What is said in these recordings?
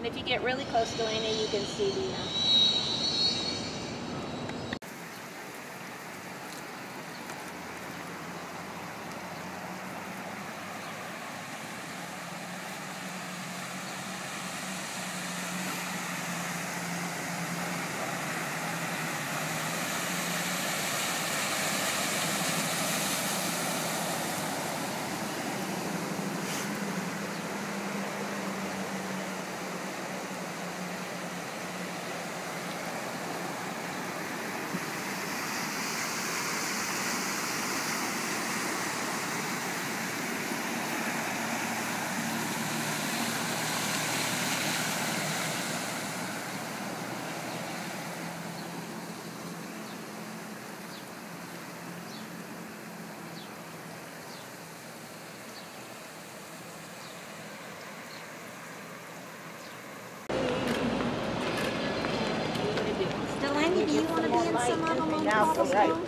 And if you get really close to Lena, you can see the Delaney, do you want to be in some of them on cobblestone?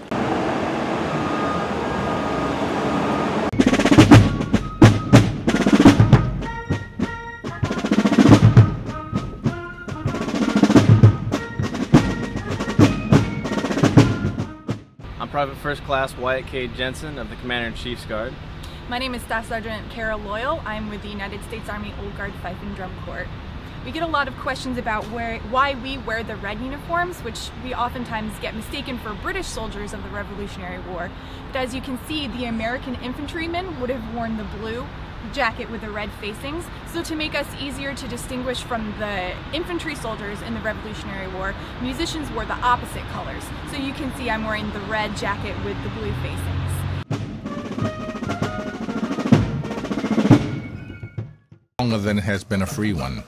I'm Private First Class Wyatt K. Jensen of the Commander-in-Chief's Guard. My name is Staff Sergeant Kara Loyal. I'm with the United States Army Old Guard Fife and Drum Corps. We get a lot of questions about why we wear the red uniforms, which we oftentimes get mistaken for British soldiers of the Revolutionary War. But as you can see, the American infantrymen would have worn the blue jacket with the red facings. So to make us easier to distinguish from the infantry soldiers in the Revolutionary War, musicians wore the opposite colors. So you can see I'm wearing the red jacket with the blue facings. Longer than it has been a free one,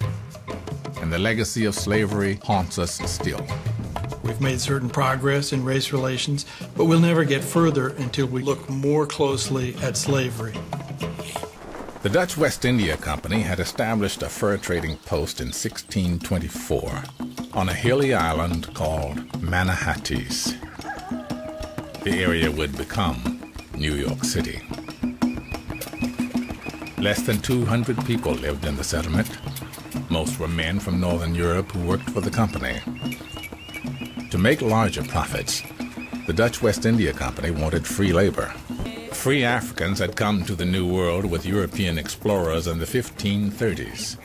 and the legacy of slavery haunts us still. We've made certain progress in race relations, but we'll never get further until we look more closely at slavery. The Dutch West India Company had established a fur trading post in 1624 on a hilly island called Manahattis. The area would become New York City. Less than 200 people lived in the settlement. Most were men from Northern Europe who worked for the company. To make larger profits, the Dutch West India Company wanted free labor. Free Africans had come to the New World with European explorers in the 1530s.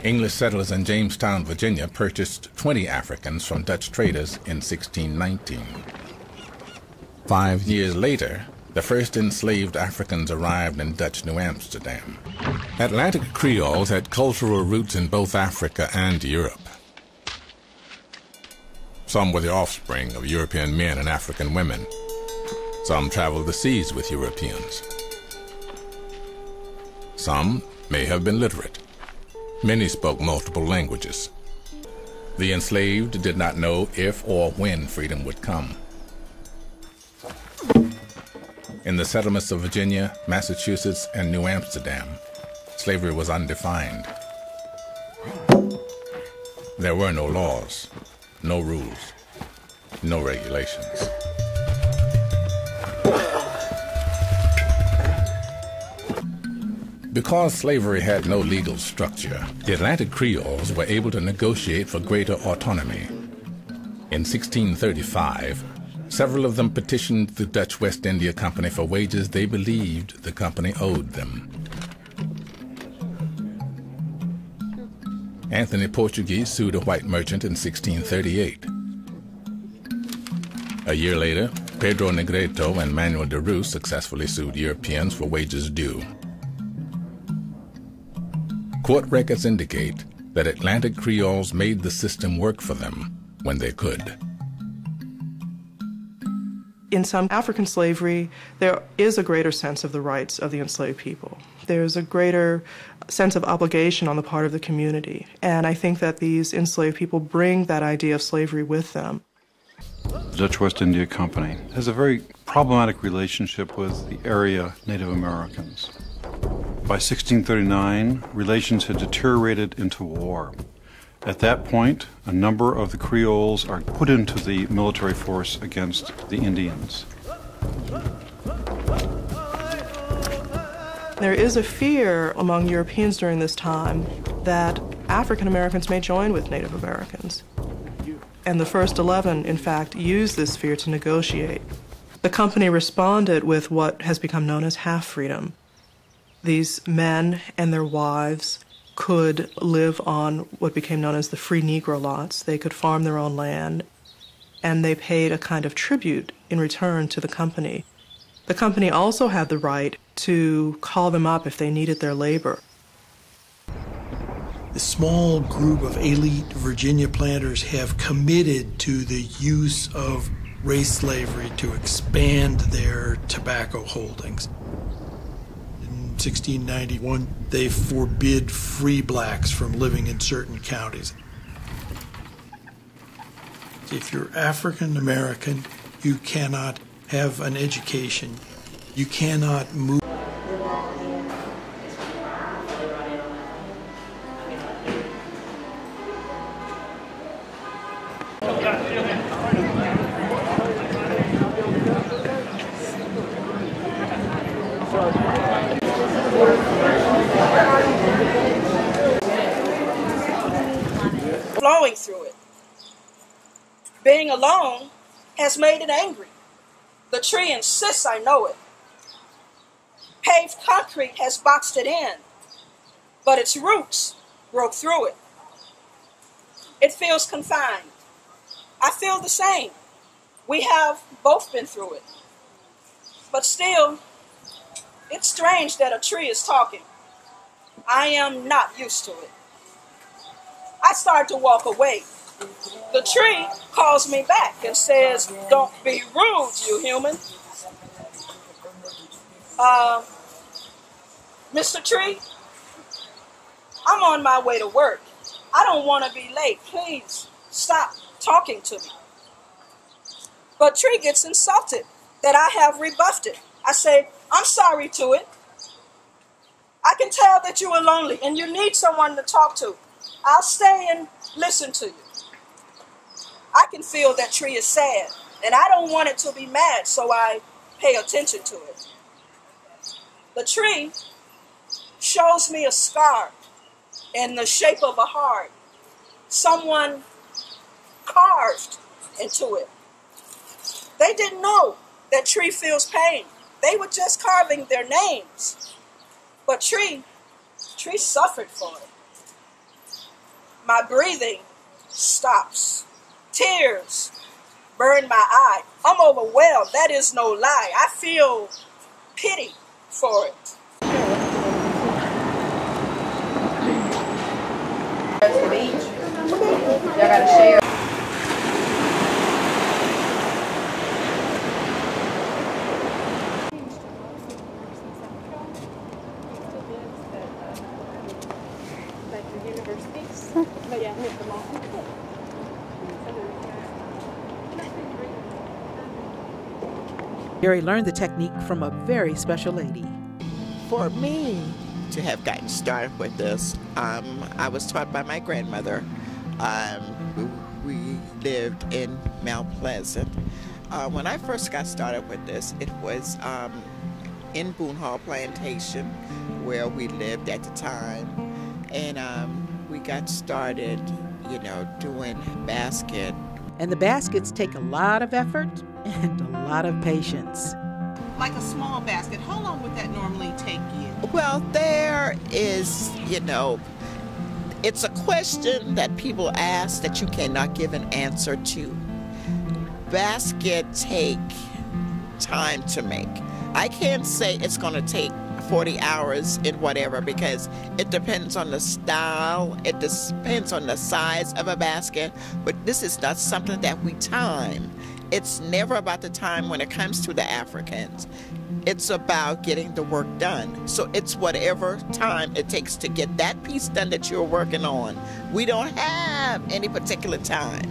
English settlers in Jamestown, Virginia purchased 20 Africans from Dutch traders in 1619. 5 years later, the first enslaved Africans arrived in Dutch New Amsterdam. Atlantic Creoles had cultural roots in both Africa and Europe. Some were the offspring of European men and African women. Some traveled the seas with Europeans. Some may have been literate. Many spoke multiple languages. The enslaved did not know if or when freedom would come. In the settlements of Virginia, Massachusetts, and New Amsterdam, slavery was undefined. There were no laws, no rules, no regulations. Because slavery had no legal structure, the Atlantic Creoles were able to negotiate for greater autonomy. In 1635, several of them petitioned the Dutch West India Company for wages they believed the company owed them. Anthony Portuguese sued a white merchant in 1638. A year later, Pedro Negreto and Manuel de Rus successfully sued Europeans for wages due. Court records indicate that Atlantic Creoles made the system work for them when they could. In some African slavery, there is a greater sense of the rights of the enslaved people. There's a greater sense of obligation on the part of the community. And I think that these enslaved people bring that idea of slavery with them. The Dutch West India Company has a very problematic relationship with the area Native Americans. By 1639, relations had deteriorated into war. At that point, a number of the Creoles are put into the military force against the Indians. There is a fear among Europeans during this time that African Americans may join with Native Americans. And the First 11, in fact, used this fear to negotiate. The company responded with what has become known as half-freedom. These men and their wives could live on what became known as the free Negro lots. They could farm their own land, and they paid a kind of tribute in return to the company. The company also had the right to call them up if they needed their labor. The small group of elite Virginia planters have committed to the use of race slavery to expand their tobacco holdings. In 1691, they forbid free blacks from living in certain counties. If you're African American, you cannot have an education. You cannot move. Flowing through it. Being alone has made it angry. The tree insists I know it. Paved concrete has boxed it in, but its roots broke through it. It feels confined. I feel the same. We have both been through it. But still, it's strange that a tree is talking. I am not used to it. I start to walk away. The tree calls me back and says, "Don't be rude, you human." Mr. Tree, I'm on my way to work. I don't want to be late. Please stop talking to me. But Tree gets insulted that I have rebuffed it. I say, "I'm sorry to it. I can tell that you are lonely and you need someone to talk to. I'll stay and listen to you." I can feel that Tree is sad, and I don't want it to be mad, so I pay attention to it. The tree shows me a scar in the shape of a heart. Someone carved into it. They didn't know that Tree feels pain. They were just carving their names. But Tree suffered for it. My breathing stops. Tears burn my eye. I'm overwhelmed. That is no lie. I feel pity for it. That's the beach. Y'all gotta share. Gary learned the technique from a very special lady. For me to have gotten started with this, I was taught by my grandmother. We lived in Mount Pleasant. When I first got started with this, it was in Boone Hall Plantation, where we lived at the time. And we got started, doing basket. And the baskets take a lot of effort and a lot of patience. Like a small basket, how long would that normally take you? Well, there is, it's a question that people ask that you cannot give an answer to. Baskets take time to make. I can't say it's going to take 40 hours in whatever, because it depends on the style, it depends on the size of a basket, but this is not something that we time. It's never about the time when it comes to the Africans. It's about getting the work done. So it's whatever time it takes to get that piece done that you're working on. We don't have any particular time.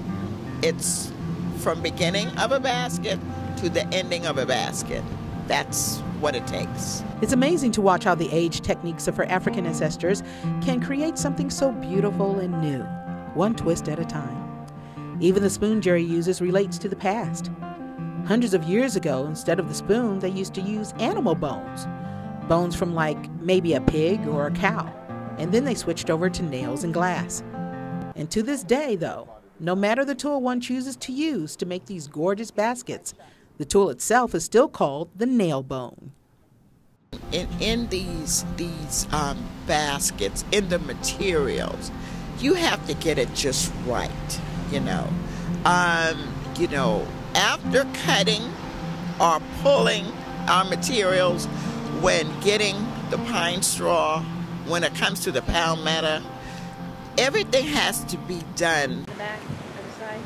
It's from beginning of a basket to the ending of a basket. That's what it takes. It's amazing to watch how the age techniques of her African ancestors can create something so beautiful and new, one twist at a time. Even the spoon Jerry uses relates to the past. Hundreds of years ago, instead of the spoon, they used to use animal bones. bones from like maybe a pig or a cow, and then they switched over to nails and glass. And to this day, though, no matter the tool one chooses to use to make these gorgeous baskets, the tool itself is still called the nail bone. In these baskets, in the materials, you have to get it just right, you know. After cutting or pulling our materials, when getting the pine straw, when it comes to the palmetto, everything has to be done. The back, other side.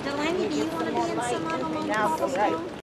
Delaney, do you want to be in some of them on the